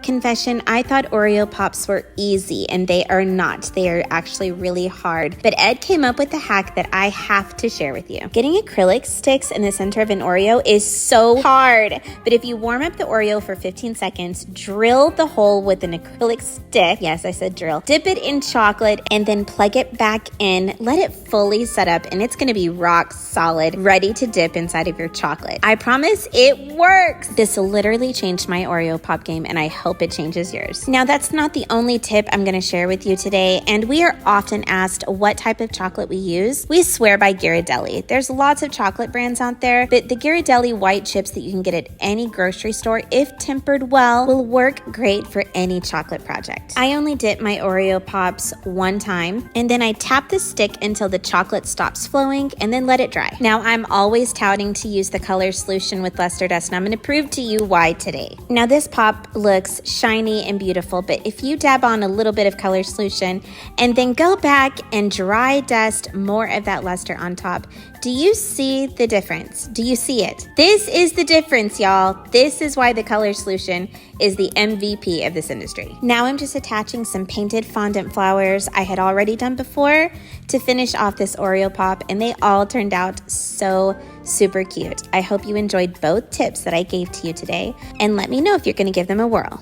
confession, I thought Oreo Pops were easy, and they are not. They are actually really hard. But Ed came up with a hack that I have to share with you. Getting acrylic sticks in the center of an Oreo is so hard. But if you warm up the Oreo for 15 seconds, drill the hole with an acrylic stick, yes, I said drill, dip it in chocolate, and then plug it back in, let it fully set up, and it's gonna be rock solid, ready to dip inside of your chocolate. I promise it works. This literally changed my Oreo Pop game, and I hope it changes yours. Now, that's not the only tip I'm gonna share with you today, and we are often asked what type of chocolate we use. We swear by Ghirardelli. There's lots of chocolate brands out there, but the Ghirardelli white chips that you can get at any grocery store, if tempered well, will work great for any chocolate project. I only dip my Oreo Pops one time, and then I tap the stick until the chocolate stops flowing, and then let it dry. Now, I'm always touting to use the color solution with luster dust, and I'm gonna prove to you why today. Now, this pop looks shiny and beautiful, but if you dab on a little bit of color solution and then go back and dry dust more of that luster on top, do you see the difference? Do you see it? This is the difference, y'all. This is why the color solution is the MVP of this industry. Now I'm just attaching some painted fondant flowers I had already done before to finish off this Oreo Pop, and they all turned out so super cute. I hope you enjoyed both tips that I gave to you today, and let me know if you're gonna give them a whirl.